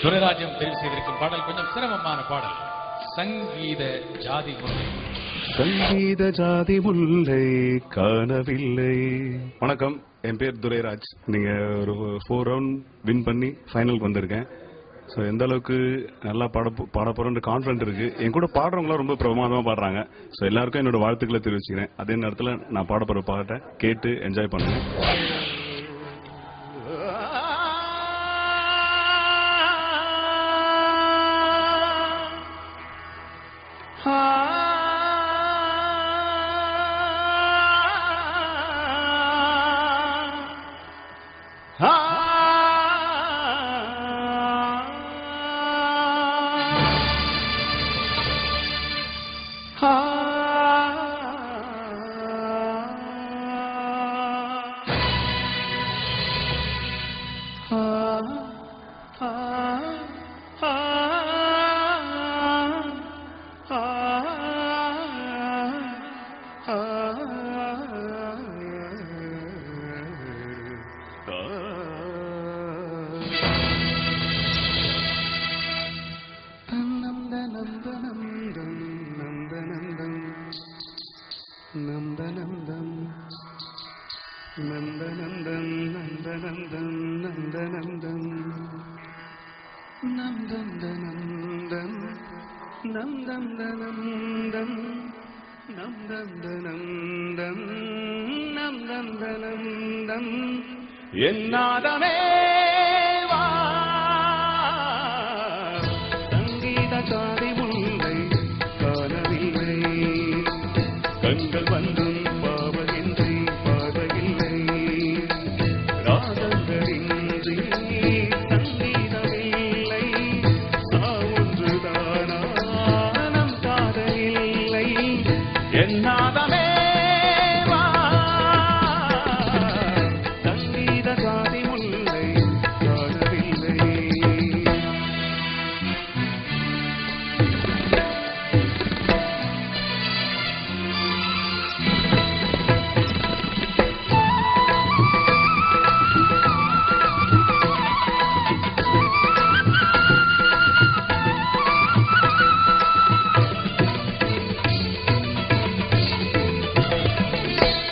துரைராஜ்யம் தெரிவு செய்திருக்கும் பாடல் கொஞ்சம் சிரமமான பாடல். சங்கீத ஜாதி முல்லை. சங்கீத ஜாதி முல்லை காணவில்லை. வணக்கம், என் பேர் துரைராஜ். நீங்க ஒரு 4 ரவுண்ட் வின் பண்ணி ஃபைனலுக்கு வந்திருக்கேன். ஸோ எந்த அளவுக்கு நல்லா பாட போறோன்ற கான்ஃபிடன்ட் இருக்கு. என் கூட பாடுறவங்களாம் ரொம்ப பிரமாதமா பாடுறாங்க. ஸோ எல்லாருக்கும் என்னோட வாழ்த்துக்களை தெரிவிச்சுக்கிறேன். அதே நேரத்தில் நான் பாட போற பாட்டை கேட்டு என்ஜாய் பண்ணுங்க. என்னாதமே சங்கீத ஜாதி முல்லை காணவில்லை. கண்கள் வந்தும் பாவகின்றை பாடகில்லை. ராகங்களின்றி சங்கீதமில்லை. ஒன்றுதானா நம் காதலில்லை. என்னாதமே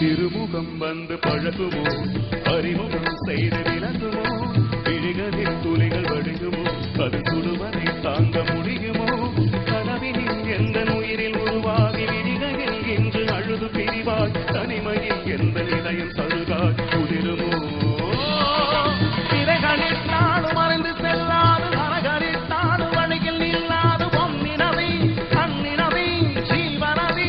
திருமுகம் வந்து பழகுமோ, அறிமுகம் செய்து விலகுமோ, விழிகளில் துளிகள் வடிகுமோ, அது சுடுவதை தாங்க முடியுமோ? கனவினில் எந்த உயிரில் உருவாகி விழிகளில் இன்று அழுது பிரிவாய், தனிமையில் எந்த நிலையம் சருகாய் குதிருமோ? திரைகளில் நாடு மறைந்து செல்லாது, மரகளில் நாடு வழியில் இல்லாது பொன்னினவை கண்ணினவை ஜீவனவை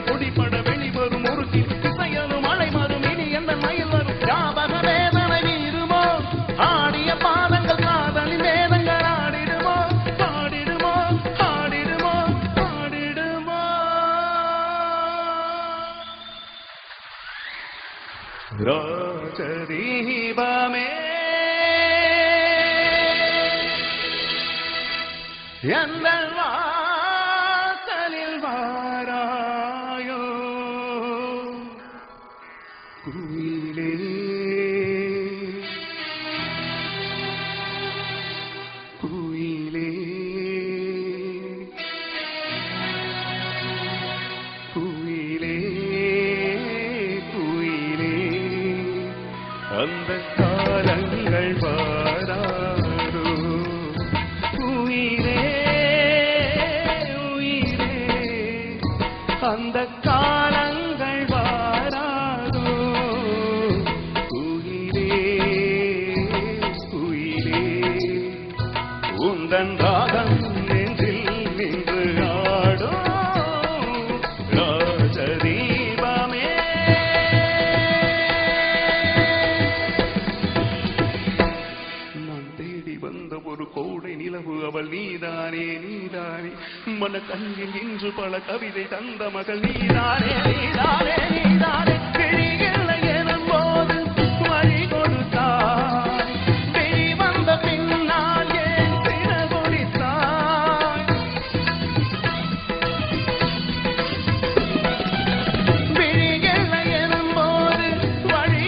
பொடிப்பட வெளிவரும் ஒரு திசையலும் மழை மறும் இனி எந்த மயில் வரும் ஞாபக வேதனை வீருமோ? ஆடிய பாதங்கள் காதலின் வேதங்கள் ஆடிடுமோ பாடிடுமோ ஆடிடுமோ ஆடிடுமோ? ராஜதீபமே எந்த வாசலில் வாராயோ குயிலே, குயிலே, குயிலே, குயிலே, அந்த காலங்கள் வாராரோ உயிரே, உயிரே, அந்த காலங்கள் வாராதோ உயிரே, உயிரே, உந்தன் ராகம் நெஞ்சில் நின்று ஆடோ ராஜதீபமே. நான் தேடி வந்த ஒரு கோடை நிலவு அவள் நீதானே, நீதானே. மன கண்ணில் இன்று பல கவிதை தந்த மகள் நீதானே, நீதானே, நீதானே. கிழிகளை எனும் போது வழி கொடுத்தாய், வெளி வந்த பின்னால் ஏன் சிறகுடித்தாய்? விழிகளை எனும் போது வழி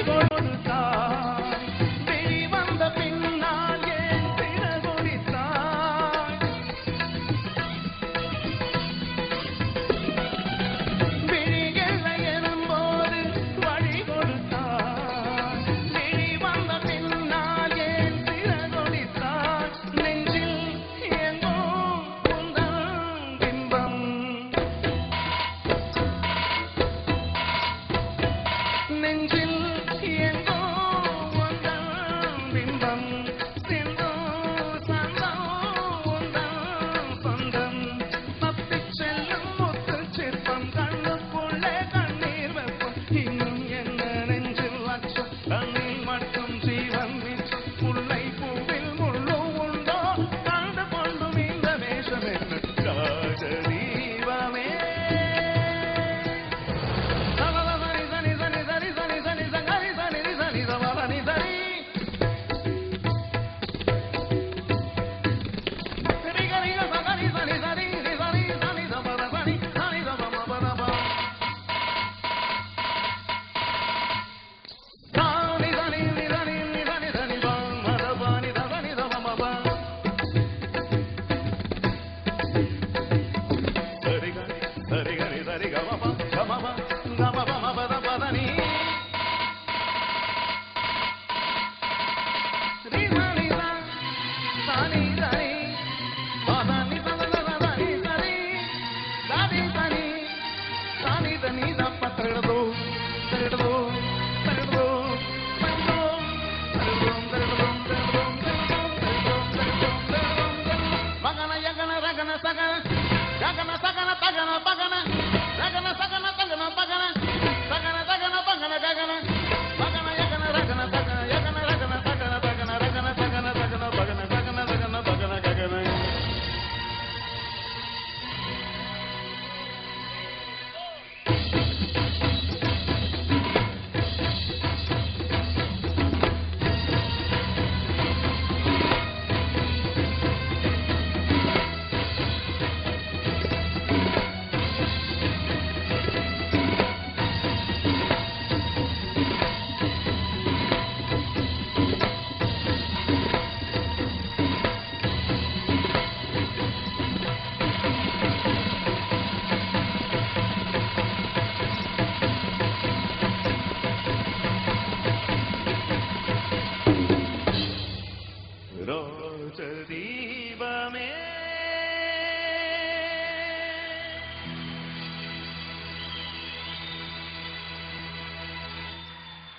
தீபமே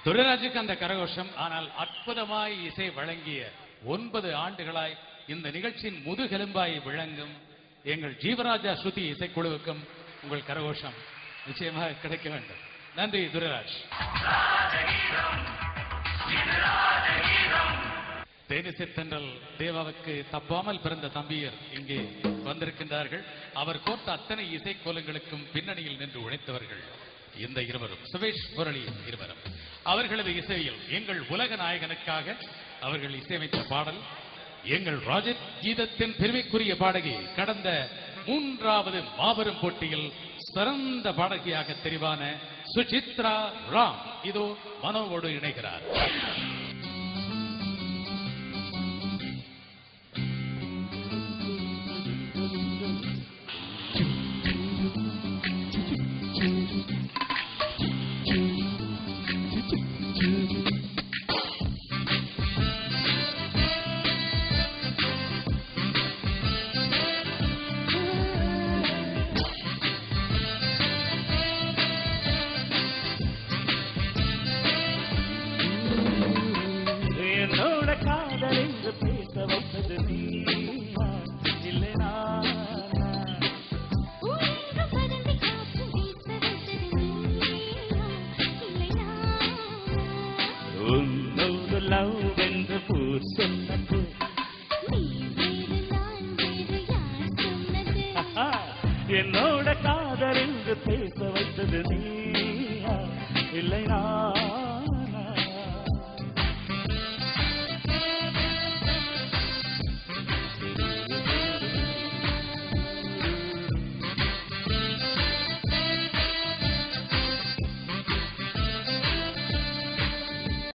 துரைராஜுக்கு அந்த கரகோஷம். ஆனால் அற்புதமாய் இசை வழங்கிய 9 ஆண்டுகளாய் இந்த நிகழ்ச்சியின் முதுகெலும்பாய் விளங்கும் எங்கள் ஜீவராஜா ஸ்ருதி இசைக்குழுவுக்கும் உங்கள் கரகோஷம் நிச்சயமாக கிடைக்க வேண்டும். நன்றி துரைராஜ். தேனிசை தென்றல் தேவாவுக்கு தப்பாமல் பிறந்த தம்பியர் இங்கே வந்திருக்கின்றார்கள். அவர் கோர்த்த அத்தனை இசைக்கோலங்களுக்கும் பின்னணியில் நின்று உழைத்தவர்கள் இந்த இருவரும், சுவேஷ் முரளி இருவரும். அவர்களது இசையில் எங்கள் உலக நாயகனுக்காக அவர்கள் இசையமைத்த பாடல் எங்கள் ராஜத் கீதத்தின் பெருமைக்குரிய பாடகி, கடந்த 3வது மாபெரும் போட்டியில் சிறந்த பாடகியாக தெரிவான சுசித்ரா ராம் இதோ மனோவோடு இணைகிறார். love in the food